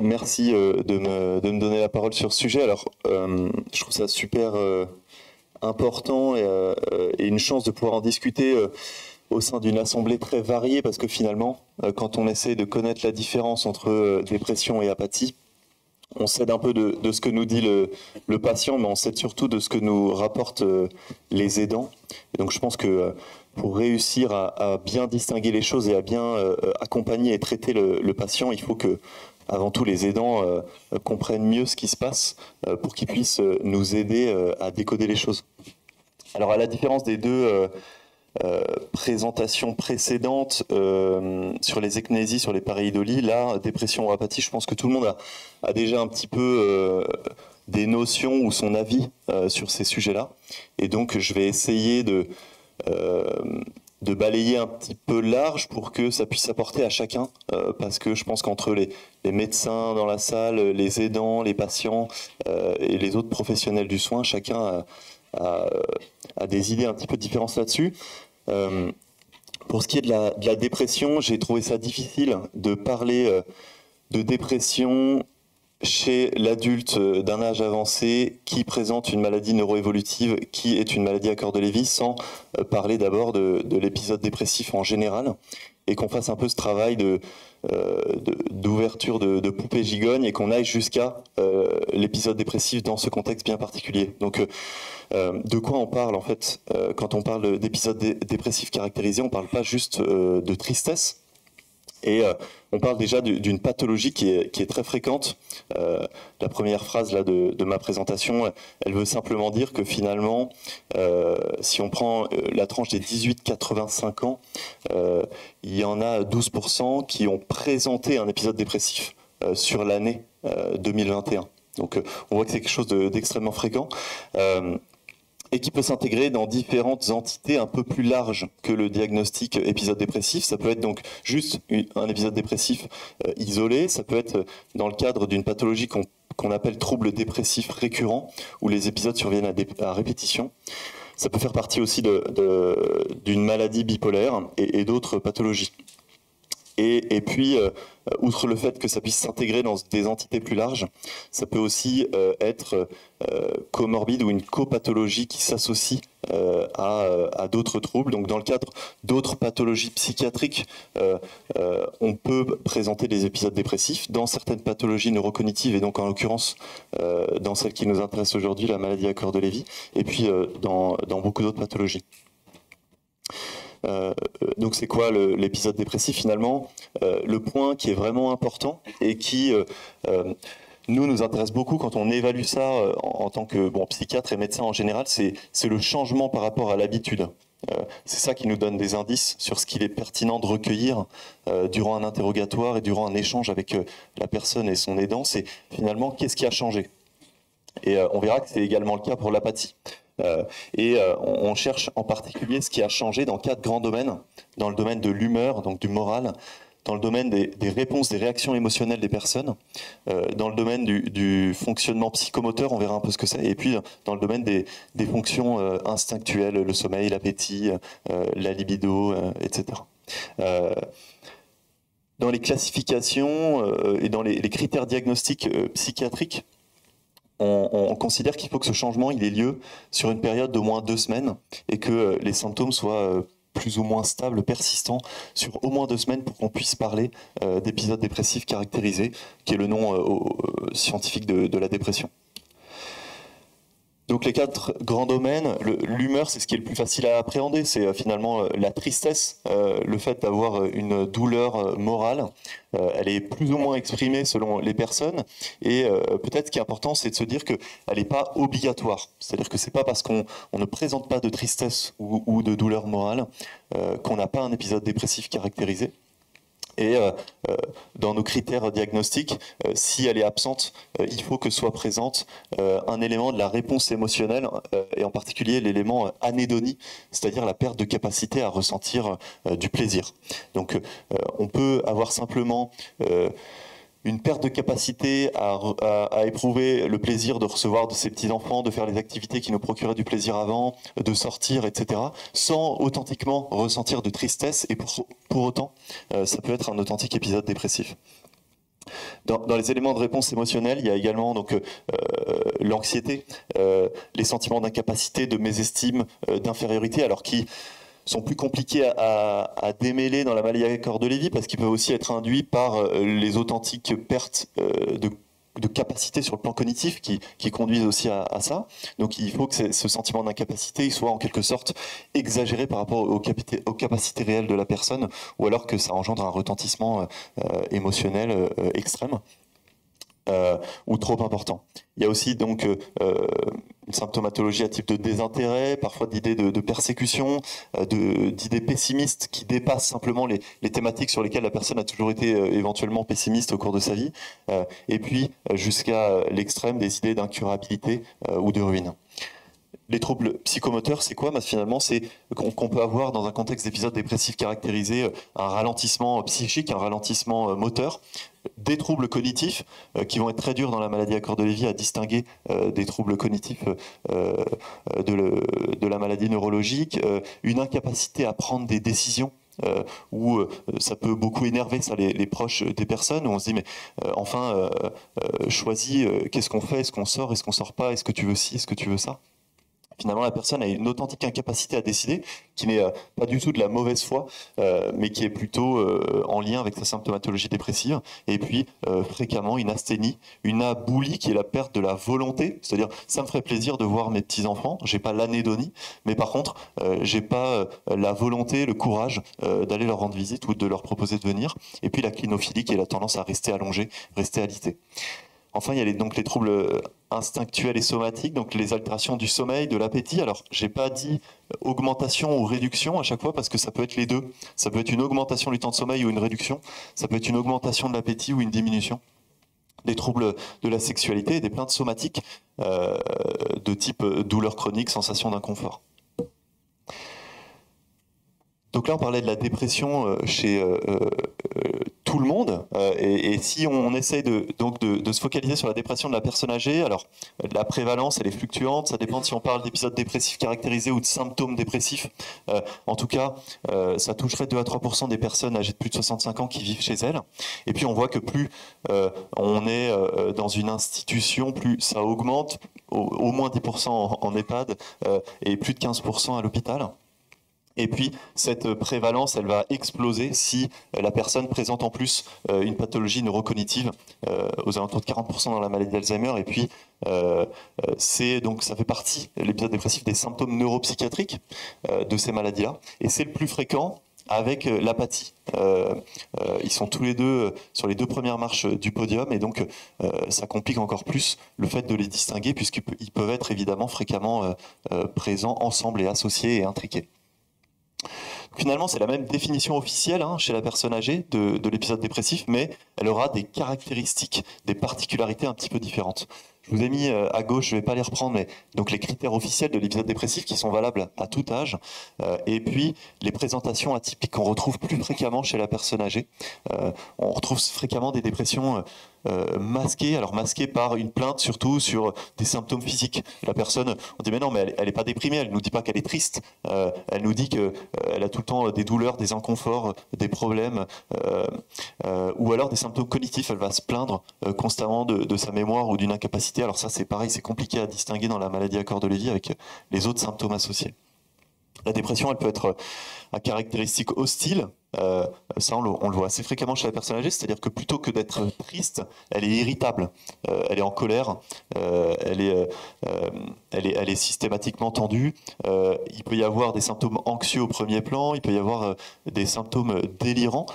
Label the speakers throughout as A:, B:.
A: merci de me donner la parole sur ce sujet. Alors, je trouve ça super important et une chance de pouvoir en discuter au sein d'une assemblée très variée, parce que finalement, quand on essaie de connaître la différence entre dépression et apathie, on s'aide un peu de ce que nous dit le patient, mais on s'aide surtout de ce que nous rapportent les aidants. Et donc je pense que pour réussir à bien distinguer les choses et à bien accompagner et traiter le patient, il faut que, avant tout, les aidants comprennent mieux ce qui se passe pour qu'ils puissent nous aider à décoder les choses. Alors, à la différence des deux présentations précédentes sur les eknésies, sur les pareidolies, là, dépression ou apathie, je pense que tout le monde a déjà un petit peu des notions ou son avis sur ces sujets-là. Et donc, je vais essayer de balayer un petit peu large pour que ça puisse apporter à chacun, parce que je pense qu'entre les médecins dans la salle, les aidants, les patients et les autres professionnels du soin, chacun a des idées un petit peu différentes là-dessus. Pour ce qui est de la dépression, j'ai trouvé ça difficile de parler de dépression chez l'adulte d'un âge avancé qui présente une maladie neuroévolutive qui est une maladie à cœur de Lévy, sans parler d'abord de l'épisode dépressif en général, et qu'on fasse un peu ce travail d'ouverture de poupée gigogne et qu'on aille jusqu'à l'épisode dépressif dans ce contexte bien particulier. Donc de quoi on parle en fait quand on parle d'épisode dépressif caractérisé? On ne parle pas juste de tristesse. Et on parle déjà d'une pathologie qui est très fréquente. La première phrase là, de ma présentation, elle veut simplement dire que finalement, si on prend la tranche des 18-85 ans, il y en a 12% qui ont présenté un épisode dépressif sur l'année 2021. Donc on voit que c'est quelque chose d'extrêmement fréquent. Et qui peut s'intégrer dans différentes entités un peu plus larges que le diagnostic épisode dépressif. Ça peut être donc juste un épisode dépressif isolé, ça peut être dans le cadre d'une pathologie qu'on appelle trouble dépressif récurrent, où les épisodes surviennent à répétition. Ça peut faire partie aussi d'une maladie bipolaire et d'autres pathologies. Et puis, outre le fait que ça puisse s'intégrer dans des entités plus larges, ça peut aussi être comorbide ou une copathologie qui s'associe à d'autres troubles. Donc dans le cadre d'autres pathologies psychiatriques, on peut présenter des épisodes dépressifs. Dans certaines pathologies neurocognitives, et donc en l'occurrence dans celle qui nous intéresse aujourd'hui, la maladie à cœur de Lévy, et puis dans beaucoup d'autres pathologies. Donc c'est quoi l'épisode dépressif finalement? Le point qui est vraiment important et qui nous intéresse beaucoup quand on évalue ça en tant que psychiatre et médecin en général, c'est le changement par rapport à l'habitude. C'est ça qui nous donne des indices sur ce qu'il est pertinent de recueillir durant un interrogatoire et durant un échange avec la personne et son aidant. C'est finalement qu'est-ce qui a changé. Et on verra que c'est également le cas pour l'apathie. On cherche en particulier ce qui a changé dans 4 grands domaines. Dans le domaine de l'humeur, donc du moral, dans le domaine des réponses, des réactions émotionnelles des personnes, dans le domaine du fonctionnement psychomoteur, on verra un peu ce que c'est, et puis dans le domaine des fonctions instinctuelles, le sommeil, l'appétit, la libido, etc. Dans les classifications et dans les critères diagnostiques psychiatriques, on considère qu'il faut que ce changement il ait lieu sur une période d'au moins 2 semaines et que les symptômes soient plus ou moins stables, persistants, sur au moins 2 semaines pour qu'on puisse parler d'épisode dépressif caractérisé, qui est le nom scientifique de la dépression. Donc les 4 grands domaines, l'humeur c'est ce qui est le plus facile à appréhender, c'est finalement la tristesse, le fait d'avoir une douleur morale, elle est plus ou moins exprimée selon les personnes, et peut-être ce qui est important c'est de se dire qu'elle n'est pas obligatoire, c'est-à-dire que c'est pas parce qu'on ne présente pas de tristesse ou de douleur morale qu'on n'a pas un épisode dépressif caractérisé. Et dans nos critères diagnostiques, si elle est absente, il faut que soit présente un élément de la réponse émotionnelle, et en particulier l'élément anédonie, c'est-à-dire la perte de capacité à ressentir du plaisir. Donc on peut avoir simplement une perte de capacité à éprouver le plaisir de recevoir de ses petits-enfants, de faire les activités qui nous procuraient du plaisir avant, de sortir, etc., sans authentiquement ressentir de tristesse, et pour autant, ça peut être un authentique épisode dépressif. Dans les éléments de réponse émotionnelle, il y a également donc l'anxiété, les sentiments d'incapacité, de mésestime, d'infériorité, alors qui sont plus compliqués à démêler dans la maladie à corps de Lévy parce qu'ils peuvent aussi être induits par les authentiques pertes de capacité sur le plan cognitif qui conduisent aussi à ça. Donc il faut que ce sentiment d'incapacité il soit en quelque sorte exagéré par rapport aux capacités réelles de la personne ou alors que ça engendre un retentissement émotionnel extrême. Ou trop important. Il y a aussi donc une symptomatologie à type de désintérêt, parfois d'idées de persécution, d'idées pessimistes qui dépassent simplement les thématiques sur lesquelles la personne a toujours été éventuellement pessimiste au cours de sa vie, et puis jusqu'à l'extrême des idées d'incurabilité ou de ruine. Les troubles psychomoteurs, c'est quoi? Finalement, c'est qu'on peut avoir dans un contexte d'épisode dépressif caractérisé un ralentissement psychique, un ralentissement moteur, des troubles cognitifs qui vont être très durs dans la maladie à corps de Lévy à distinguer des troubles cognitifs de la maladie neurologique, une incapacité à prendre des décisions. Où ça peut beaucoup énerver ça, les proches des personnes, où on se dit mais choisis, qu'est-ce qu'on fait, est-ce qu'on sort, est-ce qu'on sort pas, est-ce que tu veux ci, est-ce que tu veux ça? Finalement, la personne a une authentique incapacité à décider, qui n'est pas du tout de la mauvaise foi, mais qui est plutôt en lien avec sa symptomatologie dépressive. Et puis, fréquemment, une asthénie, une aboulie, qui est la perte de la volonté. C'est-à-dire, ça me ferait plaisir de voir mes petits-enfants, j'ai pas l'anédonie, mais par contre, j'ai pas la volonté, le courage d'aller leur rendre visite ou de leur proposer de venir. Et puis, la clinophilie, qui est la tendance à rester allongé, rester alité. Enfin, il y a donc les troubles instinctuels et somatiques, donc les altérations du sommeil, de l'appétit. Alors, j'ai pas dit augmentation ou réduction à chaque fois parce que ça peut être les deux. Ça peut être une augmentation du temps de sommeil ou une réduction. Ça peut être une augmentation de l'appétit ou une diminution. Des troubles de la sexualité et des plaintes somatiques de type douleur chronique, sensation d'inconfort. Donc là, on parlait de la dépression chez tout le monde. Et si on essaye de se focaliser sur la dépression de la personne âgée, alors la prévalence, elle est fluctuante. Ça dépend si on parle d'épisodes dépressifs caractérisés ou de symptômes dépressifs. En tout cas, ça toucherait 2 à 3% des personnes âgées de plus de 65 ans qui vivent chez elles. Et puis, on voit que plus on est dans une institution, plus ça augmente, au moins 10% en EHPAD et plus de 15% à l'hôpital. Et puis, cette prévalence, elle va exploser si la personne présente en plus une pathologie neurocognitive aux alentours de 40% dans la maladie d'Alzheimer. Et puis, donc, ça fait partie, l'épisode dépressif, des symptômes neuropsychiatriques de ces maladies-là. Et c'est le plus fréquent avec l'apathie. Ils sont tous les deux sur les 2 premières marches du podium et donc ça complique encore plus le fait de les distinguer puisqu'ils peuvent être évidemment fréquemment présents ensemble et associés et intriqués. Finalement, c'est la même définition officielle chez la personne âgée de l'épisode dépressif, mais elle aura des caractéristiques, des particularités un petit peu différentes. Je vous ai mis à gauche, je ne vais pas les reprendre, mais donc les critères officiels de l'épisode dépressif qui sont valables à tout âge, et puis les présentations atypiques qu'on retrouve plus fréquemment chez la personne âgée. On retrouve fréquemment des dépressions masquées, alors masquées par une plainte surtout sur des symptômes physiques. La personne, on dit mais non, mais elle n'est pas déprimée, elle ne nous dit pas qu'elle est triste, elle nous dit qu'elle a tout le temps des douleurs, des inconforts, des problèmes, ou alors des symptômes cognitifs, elle va se plaindre constamment de sa mémoire ou d'une incapacité. Alors ça c'est pareil, c'est compliqué à distinguer dans la maladie à corps de Lévy avec les autres symptômes associés. La dépression, elle peut être à caractéristiques hostiles. Ça, on le voit assez fréquemment chez la personne âgée, c'est-à-dire que plutôt que d'être triste, elle est irritable, elle est en colère, elle est systématiquement tendue. Il peut y avoir des symptômes anxieux au premier plan, il peut y avoir des symptômes délirants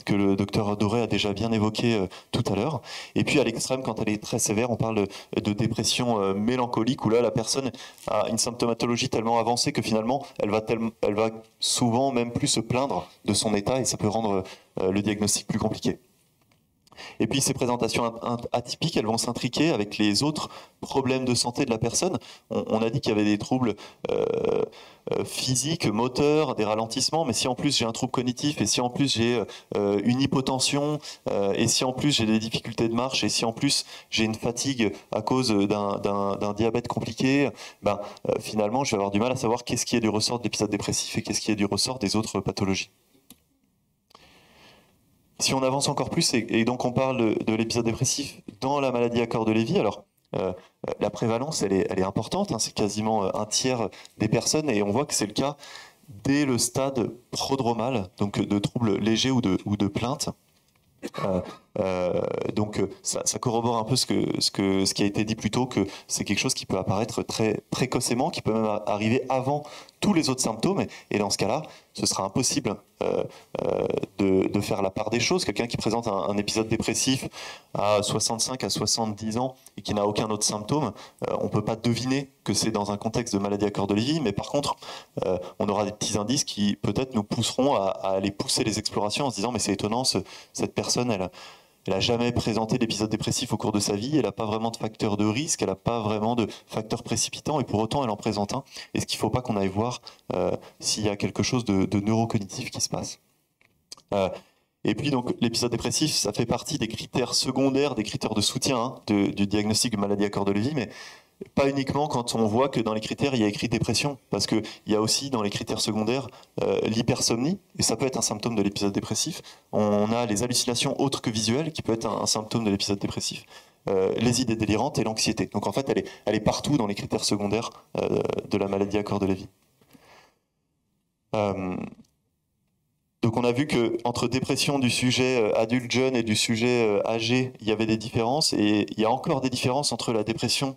A: que le docteur Doré a déjà bien évoqué tout à l'heure. Et puis à l'extrême, quand elle est très sévère, on parle de dépression mélancolique, où là, la personne a une symptomatologie tellement avancée que finalement, elle va souvent même plus se plaindre de son état et ça peut rendre le diagnostic plus compliqué. Et puis ces présentations atypiques, elles vont s'intriquer avec les autres problèmes de santé de la personne. On a dit qu'il y avait des troubles physiques, moteurs, des ralentissements, mais si en plus j'ai un trouble cognitif, et si en plus j'ai une hypotension, et si en plus j'ai des difficultés de marche, et si en plus j'ai une fatigue à cause d'un diabète compliqué, finalement je vais avoir du mal à savoir qu'est-ce qui est du ressort de l'épisode dépressif et qu'est-ce qui est du ressort des autres pathologies. Si on avance encore plus, et donc on parle de l'épisode dépressif dans la maladie à corps de Lévy, alors la prévalence, elle est importante, hein, c'est quasiment un tiers des personnes, et on voit que c'est le cas dès le stade prodromal, donc de troubles légers ou de plaintes. Donc ça corrobore un peu ce qui a été dit plus tôt, que c'est quelque chose qui peut apparaître très précocement, qui peut même arriver avant tous les autres symptômes, et dans ce cas-là, ce sera impossible de faire la part des choses. Quelqu'un qui présente un épisode dépressif à 65 à 70 ans et qui n'a aucun autre symptôme, on ne peut pas deviner que c'est dans un contexte de maladie à corps de Lévy, mais par contre, on aura des petits indices qui peut-être nous pousseront à aller pousser les explorations en se disant mais c'est étonnant, cette personne, elle n'a jamais présenté d'épisode dépressif au cours de sa vie, elle n'a pas vraiment de facteur de risque, elle n'a pas vraiment de facteur précipitant, et pour autant elle en présente un. Est-ce qu'il ne faut pas qu'on aille voir s'il y a quelque chose de neurocognitif qui se passe? Et puis donc l'épisode dépressif, ça fait partie des critères secondaires, des critères de soutien, hein, du diagnostic de maladie à corps de Lévy, mais pas uniquement quand on voit que dans les critères il y a écrit dépression, parce qu'il y a aussi dans les critères secondaires l'hypersomnie, et ça peut être un symptôme de l'épisode dépressif. On a les hallucinations autres que visuelles, qui peut être un symptôme de l'épisode dépressif. Les idées délirantes et l'anxiété. Donc en fait, elle est partout dans les critères secondaires de la maladie à corps de Lévy. Donc on a vu qu'entre dépression du sujet adulte jeune et du sujet âgé, il y avait des différences, et il y a encore des différences entre la dépression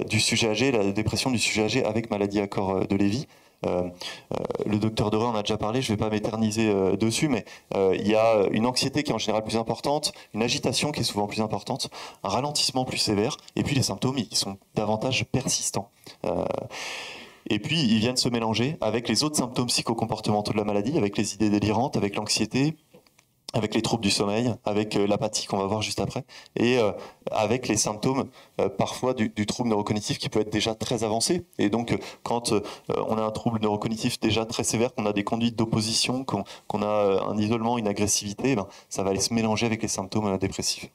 A: du sujet âgé et la dépression du sujet âgé avec maladie à corps de Lévy. Le docteur Doré en a déjà parlé, je ne vais pas m'éterniser dessus, mais il y a une anxiété qui est en général plus importante, une agitation qui est souvent plus importante, un ralentissement plus sévère, et puis les symptômes ils sont davantage persistants. Et puis, ils viennent se mélanger avec les autres symptômes psychocomportementaux de la maladie, avec les idées délirantes, avec l'anxiété, avec les troubles du sommeil, avec l'apathie qu'on va voir juste après, et avec les symptômes parfois du trouble neurocognitif qui peut être déjà très avancé. Et donc, quand on a un trouble neurocognitif déjà très sévère, qu'on a des conduites d'opposition, qu'on a un isolement, une agressivité, ben, ça va aller se mélanger avec les symptômes dépressifs.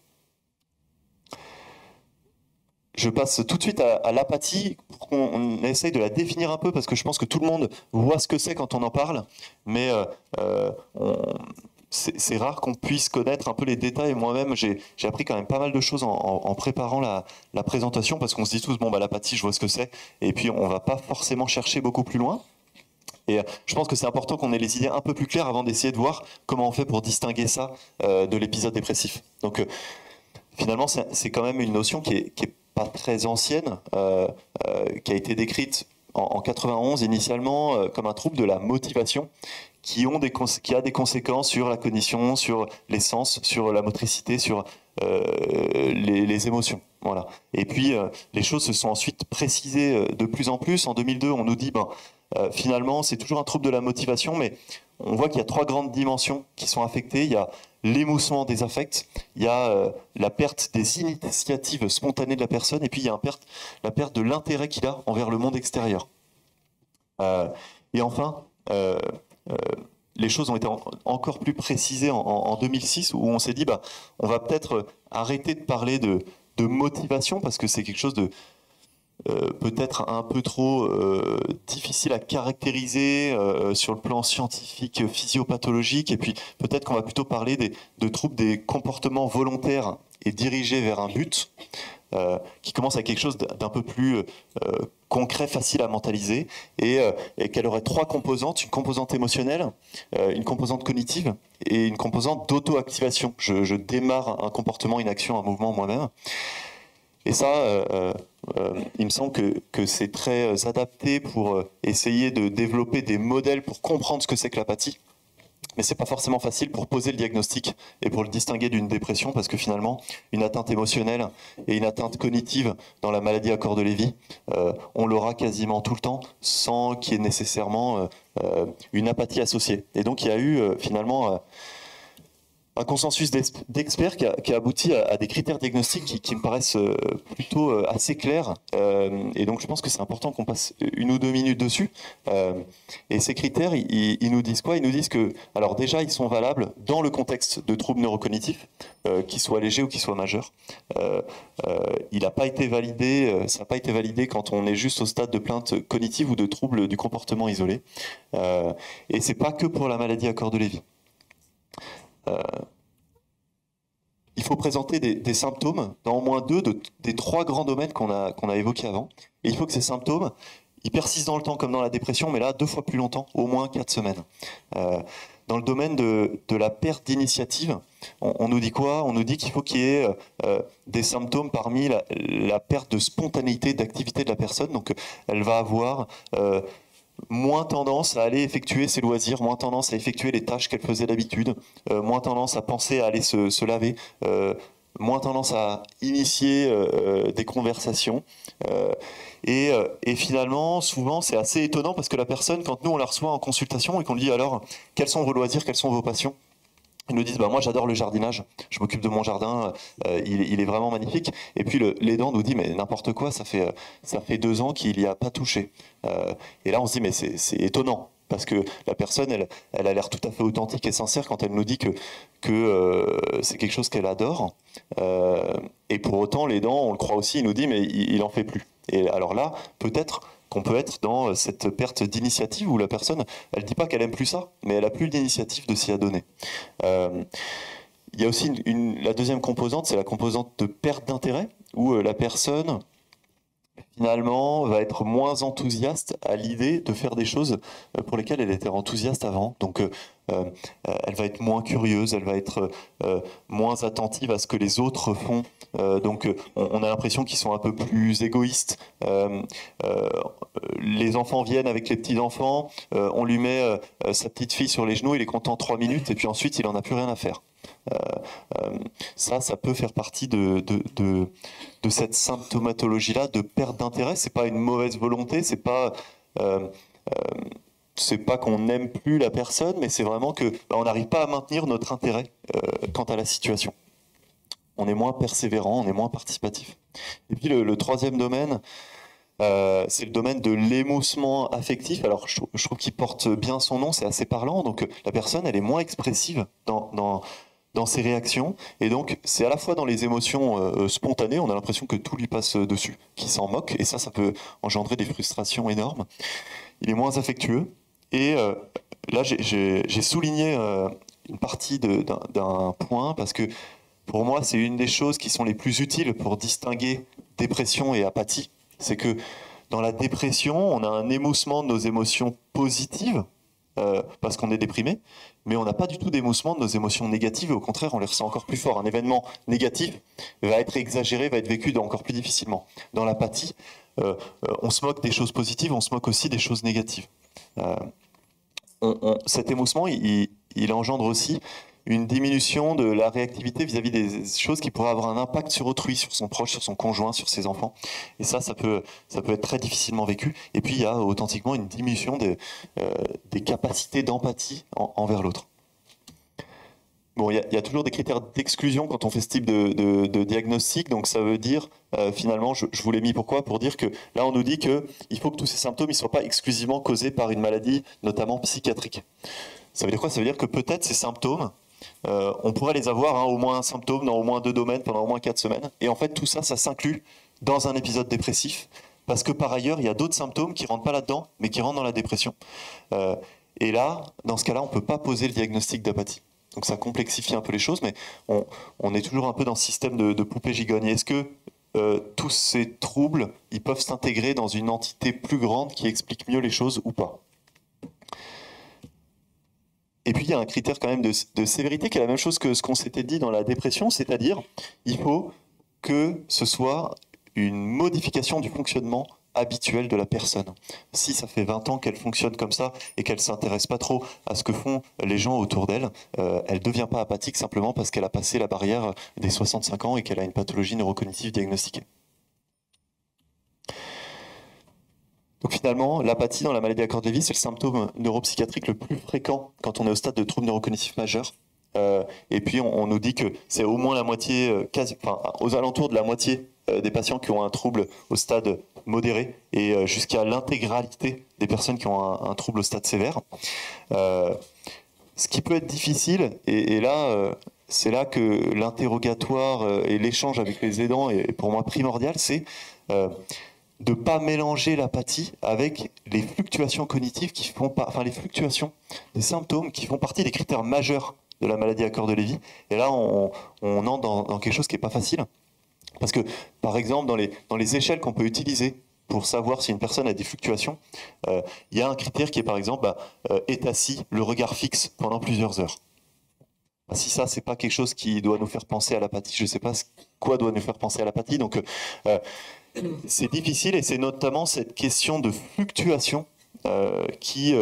A: Je passe tout de suite à l'apathie pour qu'on essaye de la définir un peu, parce que je pense que tout le monde voit ce que c'est quand on en parle, mais c'est rare qu'on puisse connaître un peu les détails. Moi-même, j'ai appris quand même pas mal de choses en préparant la présentation, parce qu'on se dit tous, bon, bah, l'apathie, je vois ce que c'est, et puis on va pas forcément chercher beaucoup plus loin. Et je pense que c'est important qu'on ait les idées un peu plus claires avant d'essayer de voir comment on fait pour distinguer ça de l'épisode dépressif. Donc finalement, c'est quand même une notion qui est pas très ancienne, qui a été décrite en 91 initialement comme un trouble de la motivation qui a des conséquences sur la cognition, sur les sens, sur la motricité, sur les émotions. Voilà. Et puis les choses se sont ensuite précisées de plus en plus. En 2002, on nous dit finalement c'est toujours un trouble de la motivation, mais on voit qu'il y a 3 grandes dimensions qui sont affectées. Il y a l'émoussement des affects, il y a la perte des initiatives spontanées de la personne, et puis il y a la perte de l'intérêt qu'il a envers le monde extérieur. Et enfin, les choses ont été encore plus précisées en 2006, où on s'est dit, on va peut-être arrêter de parler de motivation, parce que c'est quelque chose de peut-être un peu trop difficile à caractériser sur le plan scientifique, physiopathologique, et puis peut-être qu'on va plutôt parler de troubles des comportements volontaires et dirigés vers un but, qui commence à quelque chose d'un peu plus concret, facile à mentaliser, et qu'elle aurait 3 composantes: une composante émotionnelle, une composante cognitive et une composante d'auto-activation. Je démarre un comportement, une action, un mouvement moi-même. Et ça, il me semble que c'est très adapté pour essayer de développer des modèles pour comprendre ce que c'est que l'apathie. Mais c'est pas forcément facile pour poser le diagnostic et pour le distinguer d'une dépression, parce que finalement, une atteinte émotionnelle et une atteinte cognitive dans la maladie à corps de Lévy, on l'aura quasiment tout le temps sans qu'il y ait nécessairement une apathie associée. Et donc il y a eu finalement un consensus d'experts qui a abouti à des critères diagnostiques qui me paraissent plutôt assez clairs. Et donc je pense que c'est important qu'on passe 1 ou 2 minutes dessus. Et ces critères, ils nous disent quoi? Ils nous disent que, alors déjà, ils sont valables dans le contexte de troubles neurocognitifs, qu'ils soient légers ou qu'ils soient majeurs. Il n'a pas été validé, ça n'a pas été validé quand on est juste au stade de plainte cognitive ou de troubles du comportement isolé. Et c'est pas que pour la maladie à corps de Lévy. il faut présenter des symptômes dans au moins deux des trois grands domaines qu'on a évoqués avant. Et il faut que ces symptômes, ils persistent dans le temps, comme dans la dépression, mais là, 2 fois plus longtemps, au moins 4 semaines. Dans le domaine de la perte d'initiative, on nous dit quoi? On nous dit qu'il faut qu'il y ait des symptômes parmi la perte de spontanéité, d'activité de la personne. Donc, elle va avoir moins tendance à aller effectuer ses loisirs, moins tendance à effectuer les tâches qu'elle faisait d'habitude, moins tendance à penser à aller se laver, moins tendance à initier des conversations. Et finalement, souvent, c'est assez étonnant parce que la personne, quand nous on la reçoit en consultation et qu'on lui dit alors, quels sont vos loisirs, quelles sont vos passions? Ils nous disent, bah, moi j'adore le jardinage, je m'occupe de mon jardin, il est vraiment magnifique. Et puis l'aidant nous dit, mais n'importe quoi, ça fait 2 ans qu'il n'y a pas touché. Et là on se dit, mais c'est étonnant. Parce que la personne, elle a l'air tout à fait authentique et sincère quand elle nous dit que c'est quelque chose qu'elle adore. Et pour autant, l'aidant, on le croit aussi, il nous dit, mais il en fait plus. Et alors là, peut-être qu'on peut être dans cette perte d'initiative où la personne, elle dit pas qu'elle aime plus ça, mais elle a plus d'initiative de s'y adonner. Il y a aussi la deuxième composante, c'est la composante de perte d'intérêt, où la personne finalement va être moins enthousiaste à l'idée de faire des choses pour lesquelles elle était enthousiaste avant. Donc elle va être moins curieuse, elle va être moins attentive à ce que les autres font. Donc on a l'impression qu'ils sont un peu plus égoïstes. Les enfants viennent avec les petits-enfants, on lui met sa petite fille sur les genoux, il est content 3 minutes et puis ensuite il n'en a plus rien à faire. Ça peut faire partie de cette symptomatologie-là de perte d'intérêt. C'est pas une mauvaise volonté, c'est pas qu'on n'aime plus la personne, mais c'est vraiment que on n'arrive pas à maintenir notre intérêt quant à la situation. On est moins persévérant, on est moins participatif. Et puis le troisième domaine, c'est le domaine de l'émoussement affectif. Alors je trouve qu'il porte bien son nom, c'est assez parlant. Donc la personne, elle est moins expressive dans ses réactions, et donc c'est à la fois dans les émotions spontanées, on a l'impression que tout lui passe dessus, qu'il s'en moque, et ça peut engendrer des frustrations énormes. Il est moins affectueux, et là j'ai souligné une partie d'un point, parce que pour moi c'est une des choses qui sont les plus utiles pour distinguer dépression et apathie, c'est que dans la dépression, on a un émoussement de nos émotions positives, parce qu'on est déprimé, mais on n'a pas du tout d'émoussement de nos émotions négatives, et au contraire, on les ressent encore plus fort. Un événement négatif va être exagéré, va être vécu encore plus difficilement. Dans l'apathie, on se moque des choses positives, on se moque aussi des choses négatives. Cet émoussement, il engendre aussi une diminution de la réactivité vis-à-vis des choses qui pourraient avoir un impact sur autrui, sur son proche, sur son conjoint, sur ses enfants. Et ça peut être très difficilement vécu. Et puis il y a authentiquement une diminution des capacités d'empathie envers l'autre. Bon, il y a toujours des critères d'exclusion quand on fait ce type de diagnostic. Donc ça veut dire, finalement, je vous l'ai mis pourquoi? Pour dire que là on nous dit qu'il faut que tous ces symptômes ne soient pas exclusivement causés par une maladie, notamment psychiatrique. Ça veut dire quoi? Ça veut dire que peut-être ces symptômes, on pourrait les avoir, au moins un symptôme dans au moins 2 domaines pendant au moins 4 semaines. Et en fait, tout ça, ça s'inclut dans un épisode dépressif. Parce que par ailleurs, il y a d'autres symptômes qui ne rentrent pas là-dedans, mais qui rentrent dans la dépression. Et là, dans ce cas-là, on ne peut pas poser le diagnostic d'apathie. Donc ça complexifie un peu les choses, mais on est toujours un peu dans ce système de poupée gigogne. Est-ce que tous ces troubles, ils peuvent s'intégrer dans une entité plus grande qui explique mieux les choses ou pas? Et puis il y a un critère quand même de sévérité qui est la même chose que ce qu'on s'était dit dans la dépression, c'est-à-dire il faut que ce soit une modification du fonctionnement habituel de la personne. Si ça fait 20 ans qu'elle fonctionne comme ça et qu'elle ne s'intéresse pas trop à ce que font les gens autour d'elle, elle ne devient pas apathique simplement parce qu'elle a passé la barrière des 65 ans et qu'elle a une pathologie neurocognitive diagnostiquée. Donc finalement, l'apathie dans la maladie à corps de Lévy, c'est le symptôme neuropsychiatrique le plus fréquent quand on est au stade de troubles neurocognitifs majeurs. Et puis on nous dit que c'est au moins la moitié, aux alentours de la moitié des patients qui ont un trouble au stade modéré et jusqu'à l'intégralité des personnes qui ont un trouble au stade sévère. Ce qui peut être difficile, et là, c'est là que l'interrogatoire et l'échange avec les aidants est pour moi primordial, c'est de ne pas mélanger l'apathie avec les fluctuations cognitives qui font les fluctuations des symptômes qui font partie des critères majeurs de la maladie à cœur de Lévy. Et là, on entre dans quelque chose qui n'est pas facile. Parce que, par exemple, dans les échelles qu'on peut utiliser pour savoir si une personne a des fluctuations, il y a un critère qui est, par exemple, est assis, le regard fixe pendant plusieurs heures. Si ça, c'est pas quelque chose qui doit nous faire penser à l'apathie, je ne sais pas quoi doit nous faire penser à l'apathie. Donc, c'est difficile, et c'est notamment cette question de fluctuation qui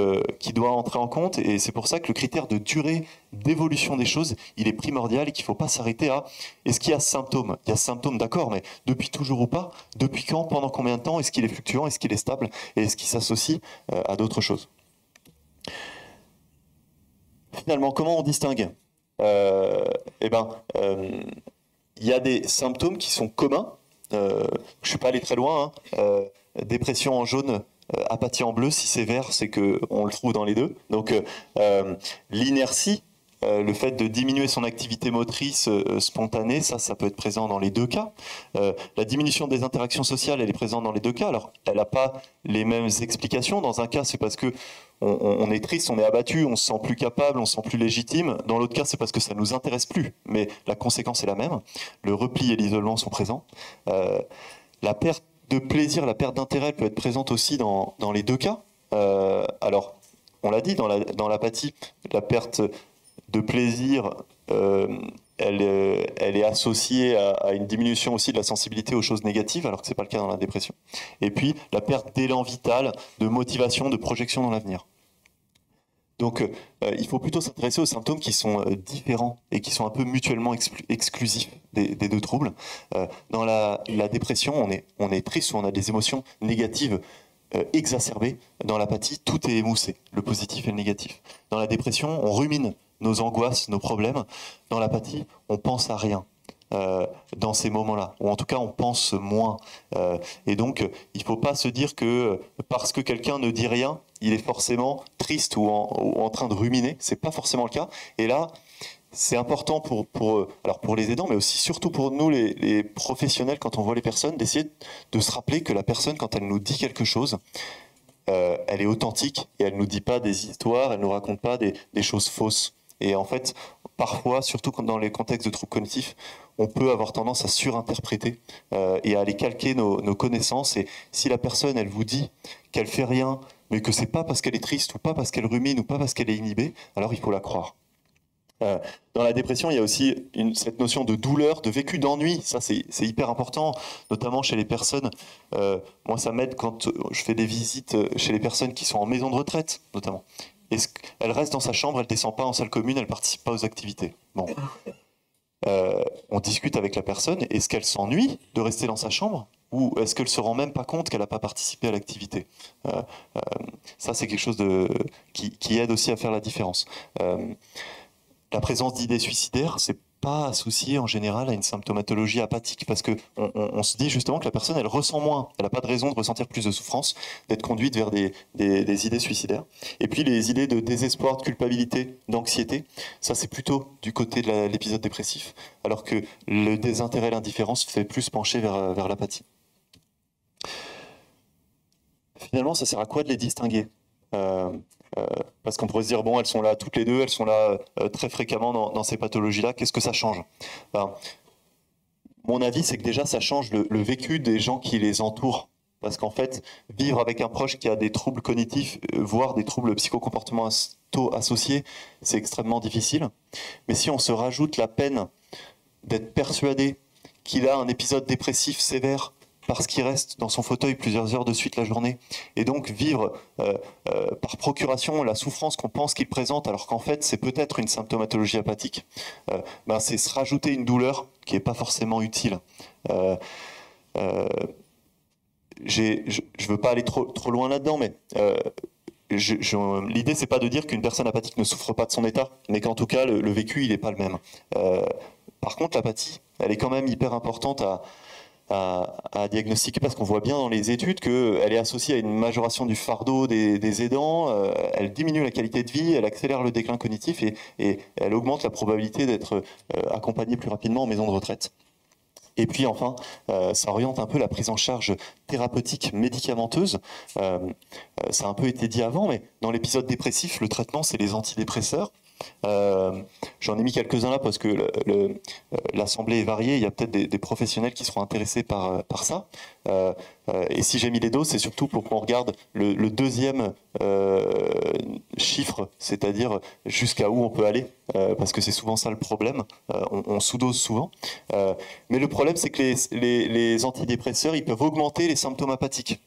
A: doit entrer en compte, et c'est pour ça que le critère de durée d'évolution des choses, il est primordial, et qu'il ne faut pas s'arrêter à est-ce qu'il y a symptômes. Il y a symptômes, d'accord, mais depuis toujours ou pas, depuis quand, pendant combien de temps, est-ce qu'il est fluctuant, est-ce qu'il est stable, et est-ce qu'il s'associe à d'autres choses. Finalement, comment on distingue? Il y a des symptômes qui sont communs. Je ne suis pas allé très loin. Dépression en jaune, apathie en bleu. Si c'est vert, c'est qu'on le trouve dans les deux. Donc, l'inertie, le fait de diminuer son activité motrice spontanée, ça peut être présent dans les deux cas. La diminution des interactions sociales, elle est présente dans les deux cas. Alors, elle n'a pas les mêmes explications. Dans un cas, c'est parce que on est triste, on est abattu, on se sent plus capable, on se sent plus légitime. Dans l'autre cas, c'est parce que ça nous intéresse plus, mais la conséquence est la même. Le repli et l'isolement sont présents. La perte de plaisir, la perte d'intérêt peut être présente aussi dans les deux cas. Alors, on l'a dit, dans l'apathie, la perte de plaisir, elle est associée à une diminution aussi de la sensibilité aux choses négatives, alors que ce n'est pas le cas dans la dépression. Et puis, la perte d'élan vital, de motivation, de projection dans l'avenir. Donc, il faut plutôt s'intéresser aux symptômes qui sont différents et qui sont un peu mutuellement exclusifs des deux troubles. Dans la dépression, on est triste ou on a des émotions négatives exacerbées. Dans l'apathie, tout est émoussé, le positif et le négatif. Dans la dépression, on rumine nos angoisses, nos problèmes. Dans l'apathie, on pense à rien dans ces moments-là, ou en tout cas on pense moins. Et donc, il ne faut pas se dire que parce que quelqu'un ne dit rien, il est forcément triste ou en train de ruminer. C'est pas forcément le cas. Et là, c'est important pour les aidants, mais aussi surtout pour nous, les professionnels, quand on voit les personnes, d'essayer de se rappeler que la personne, quand elle nous dit quelque chose, elle est authentique et elle ne nous dit pas des histoires, elle ne nous raconte pas des choses fausses. Et en fait, parfois, surtout dans les contextes de troubles cognitifs, on peut avoir tendance à surinterpréter et à aller calquer nos connaissances. Et si la personne, elle vous dit qu'elle fait rien, mais que c'est pas parce qu'elle est triste, ou pas parce qu'elle rumine, ou pas parce qu'elle est inhibée, alors il faut la croire. Dans la dépression, il y a aussi cette notion de douleur, de vécu d'ennui. Ça, c'est hyper important, notamment chez les personnes. Moi, ça m'aide quand je fais des visites chez les personnes qui sont en maison de retraite, notamment. Elle reste dans sa chambre, elle ne descend pas en salle commune, elle ne participe pas aux activités. Bon. On discute avec la personne. Est-ce qu'elle s'ennuie de rester dans sa chambre, ou est-ce qu'elle ne se rend même pas compte qu'elle n'a pas participé à l'activité? Ça, c'est quelque chose qui aide aussi à faire la différence. La présence d'idées suicidaires, c'est pas associé en général à une symptomatologie apathique, parce que on se dit justement que la personne, elle ressent moins, elle n'a pas de raison de ressentir plus de souffrance, d'être conduite vers des idées suicidaires. Et puis les idées de désespoir, de culpabilité, d'anxiété, ça c'est plutôt du côté de l'épisode dépressif, alors que le désintérêt, l'indifférence fait plus pencher vers l'apathie. Finalement, ça sert à quoi de les distinguer? Parce qu'on pourrait se dire, bon, elles sont là toutes les deux, elles sont là très fréquemment dans ces pathologies-là, qu'est-ce que ça change? Mon avis, c'est que déjà, ça change le vécu des gens qui les entourent. Parce qu'en fait, vivre avec un proche qui a des troubles cognitifs, voire des troubles psychocomportementaux associés, c'est extrêmement difficile. Mais si on se rajoute la peine d'être persuadé qu'il a un épisode dépressif sévère, parce qu'il reste dans son fauteuil plusieurs heures de suite la journée, et donc vivre par procuration la souffrance qu'on pense qu'il présente, alors qu'en fait c'est peut-être une symptomatologie apathique, c'est se rajouter une douleur qui n'est pas forcément utile. Je veux pas aller trop loin là-dedans, mais l'idée c'est pas de dire qu'une personne apathique ne souffre pas de son état, mais qu'en tout cas le vécu il n'est pas le même. Par contre, l'apathie, elle est quand même hyper importante à diagnostiquer, parce qu'on voit bien dans les études qu'elle est associée à une majoration du fardeau des aidants, elle diminue la qualité de vie, elle accélère le déclin cognitif et elle augmente la probabilité d'être accompagné plus rapidement en maison de retraite. Et puis enfin, ça oriente un peu la prise en charge thérapeutique médicamenteuse. Ça a un peu été dit avant, mais dans l'épisode dépressif, le traitement, c'est les antidépresseurs. J'en ai mis quelques-uns là parce que l'assemblée est variée. Il y a peut-être des professionnels qui seront intéressés par ça. Et si j'ai mis les doses, c'est surtout pour qu'on regarde le deuxième chiffre, c'est-à-dire jusqu'à où on peut aller, parce que c'est souvent ça le problème. On sous-dose souvent. Mais le problème, c'est que les antidépresseurs, ils peuvent augmenter les symptômes apathiques.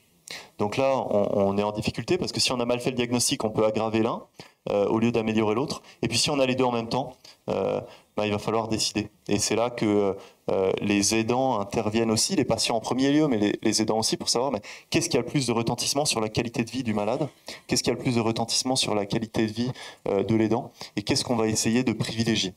A: Donc là, on est en difficulté parce que si on a mal fait le diagnostic, on peut aggraver l'un au lieu d'améliorer l'autre. Et puis si on a les deux en même temps, il va falloir décider. Et c'est là que les aidants interviennent aussi, les patients en premier lieu, mais les aidants aussi, pour savoir qu'est-ce qui a le plus de retentissement sur la qualité de vie du malade, qu'est-ce qui a le plus de retentissement sur la qualité de vie de l'aidant, et qu'est-ce qu'on va essayer de privilégier.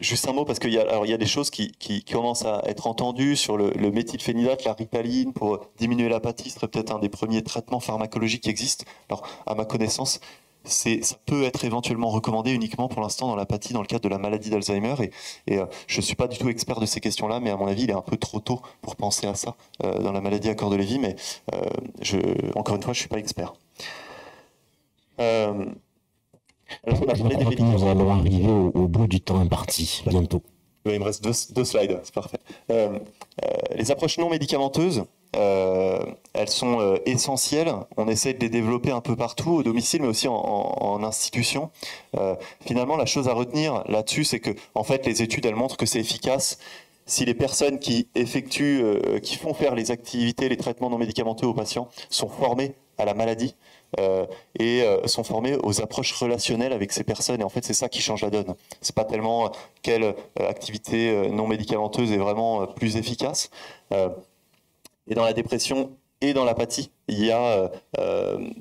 A: Juste un mot, parce qu'il y a des choses qui commencent à être entendues sur le méthylphénidate, la Ritaline, pour diminuer l'apathie, ce serait peut-être un des premiers traitements pharmacologiques qui existent. Alors, à ma connaissance, ça peut être éventuellement recommandé uniquement pour l'instant dans l'apathie, dans le cadre de la maladie d'Alzheimer. Et je ne suis pas du tout expert de ces questions-là, mais à mon avis, il est un peu trop tôt pour penser à ça dans la maladie à corps de Lévy. Mais encore une fois, je ne suis pas expert.
B: Alors, nous allons arriver au bout du temps imparti, bientôt.
A: Oui, il me reste deux slides, c'est parfait. Les approches non médicamenteuses, elles sont essentielles. On essaie de les développer un peu partout, au domicile, mais aussi en institution. Finalement, la chose à retenir là-dessus, c'est que, en fait, les études, elles montrent que c'est efficace si les personnes qui font faire les activités, les traitements non médicamenteux aux patients sont formées à la maladie. Et sont formés aux approches relationnelles avec ces personnes. Et en fait, c'est ça qui change la donne. C'est pas tellement quelle activité non médicamenteuse est vraiment plus efficace. Et dans la dépression et dans l'apathie, il y a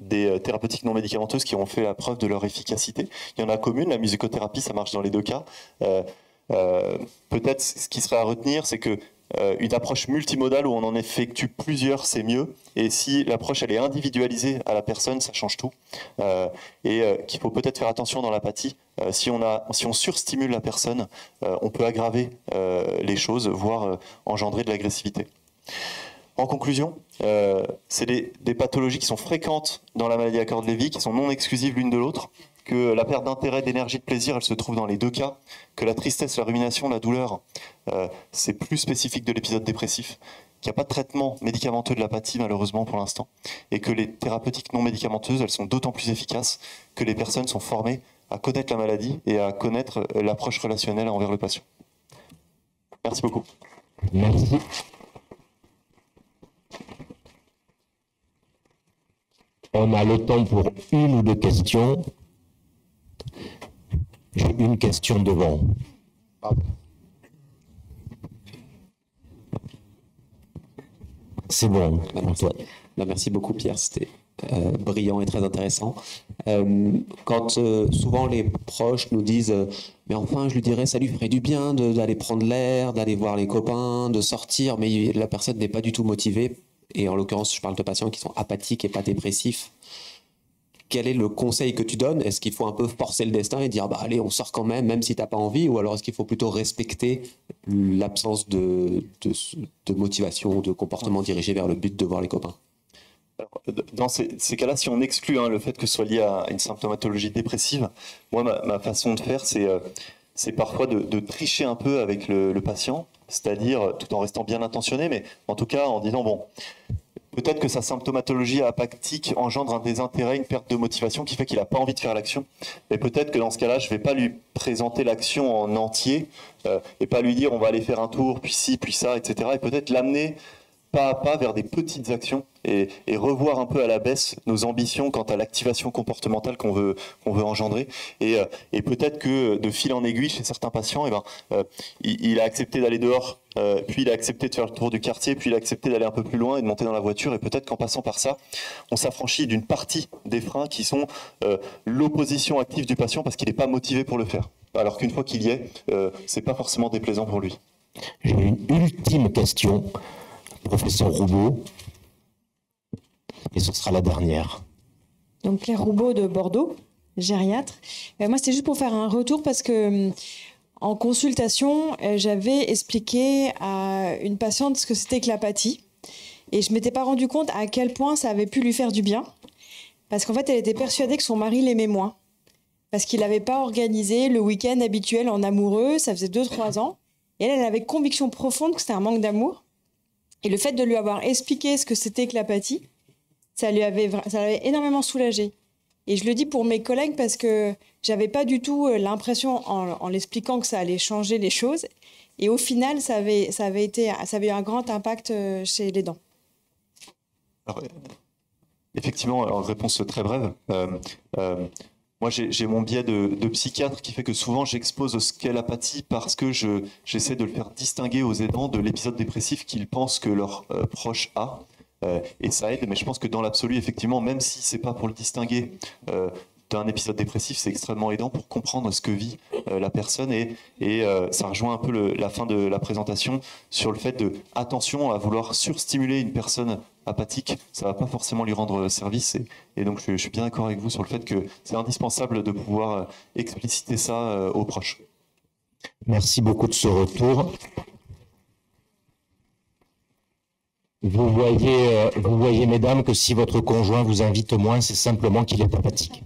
A: des thérapeutiques non médicamenteuses qui ont fait la preuve de leur efficacité. Il y en a commune, la musicothérapie, ça marche dans les deux cas. Peut-être ce qui serait à retenir, c'est que une approche multimodale où on en effectue plusieurs, c'est mieux. Et si l'approche elle est individualisée à la personne, ça change tout. Et qu'il faut peut-être faire attention dans l'apathie. Si on surstimule la personne, on peut aggraver les choses, voire engendrer de l'agressivité. En conclusion, c'est des pathologies qui sont fréquentes dans la maladie à corps de Lévy, qui sont non exclusives l'une de l'autre, que la perte d'intérêt, d'énergie, de plaisir, elle se trouve dans les deux cas, que la tristesse, la rumination, la douleur, c'est plus spécifique de l'épisode dépressif, qu'il n'y a pas de traitement médicamenteux de l'apathie malheureusement pour l'instant, et que les thérapeutiques non médicamenteuses, elles sont d'autant plus efficaces que les personnes sont formées à connaître la maladie et à connaître l'approche relationnelle envers le patient. Merci beaucoup.
B: Merci. On a le temps pour une ou deux questions. J'ai une question devant. C'est bon, Antoine.
C: Merci beaucoup, Pierre. C'était brillant et très intéressant. Quand souvent les proches nous disent mais enfin, je lui dirais, ça lui ferait du bien d'aller prendre l'air, d'aller voir les copains, de sortir, mais la personne n'est pas du tout motivée. Et en l'occurrence, je parle de patients qui sont apathiques et pas dépressifs. Quel est le conseil que tu donnes? Est-ce qu'il faut un peu forcer le destin et dire bah allez, on sort quand même si tu n'as pas envie, ou alors est-ce qu'il faut plutôt respecter l'absence de motivation, de comportement dirigé vers le but de voir les copains?
A: Alors, dans ces cas-là, si on exclut le fait que ce soit lié à une symptomatologie dépressive, moi, ma façon de faire, c'est parfois de tricher un peu avec le patient, c'est-à-dire tout en restant bien intentionné, mais en tout cas en disant, bon, peut-être que sa symptomatologie apathique engendre un désintérêt, une perte de motivation qui fait qu'il n'a pas envie de faire l'action. Mais peut-être que dans ce cas-là, je ne vais pas lui présenter l'action en entier et pas lui dire on va aller faire un tour, puis ci, puis ça, etc. Et peut-être l'amener pas à pas vers des petites actions et revoir un peu à la baisse nos ambitions quant à l'activation comportementale qu'on veut engendrer. Et peut-être que de fil en aiguille, chez certains patients, il a accepté d'aller dehors, puis il a accepté de faire le tour du quartier, puis il a accepté d'aller un peu plus loin et de monter dans la voiture. Et peut-être qu'en passant par ça, on s'affranchit d'une partie des freins qui sont l'opposition active du patient parce qu'il n'est pas motivé pour le faire. Alors qu'une fois qu'il y est, c'est pas forcément déplaisant pour lui.
B: J'ai une ultime question. Professeur Roubaud, et ce sera la dernière.
D: Donc Claire Roubaud de Bordeaux, gériatre. Moi, c'était juste pour faire un retour parce que en consultation, j'avais expliqué à une patiente ce que c'était que l'apathie et je m'étais pas rendu compte à quel point ça avait pu lui faire du bien. parce qu'en fait, elle était persuadée que son mari l'aimait moins. Parce qu'il n'avait pas organisé le week-end habituel en amoureux, ça faisait 2-3 ans. Et elle avait conviction profonde que c'était un manque d'amour. Et le fait de lui avoir expliqué ce que c'était que l'apathie, ça l'avait énormément soulagée. Et je le dis pour mes collègues parce que j'avais pas du tout l'impression, en l'expliquant, que ça allait changer les choses. Et au final, ça avait eu un grand impact chez l'aidant.
A: Alors, effectivement, alors, réponse très brève. Moi, j'ai mon biais de psychiatre qui fait que souvent j'expose ce qu'est l'apathie parce que j'essaie de le faire distinguer aux aidants de l'épisode dépressif qu'ils pensent que leur proche a. Et ça aide, mais je pense que dans l'absolu, effectivement, même si c'est pas pour le distinguer d'un épisode dépressif, c'est extrêmement aidant pour comprendre ce que vit la personne. Et ça rejoint un peu la fin de la présentation sur le fait de attention à vouloir surstimuler une personne apathique, ça va pas forcément lui rendre service. Et donc je suis bien d'accord avec vous sur le fait que c'est indispensable de pouvoir expliciter ça aux proches.
B: Merci beaucoup de ce retour. Vous voyez, mesdames, que si votre conjoint vous invite moins, c'est simplement qu'il est apathique.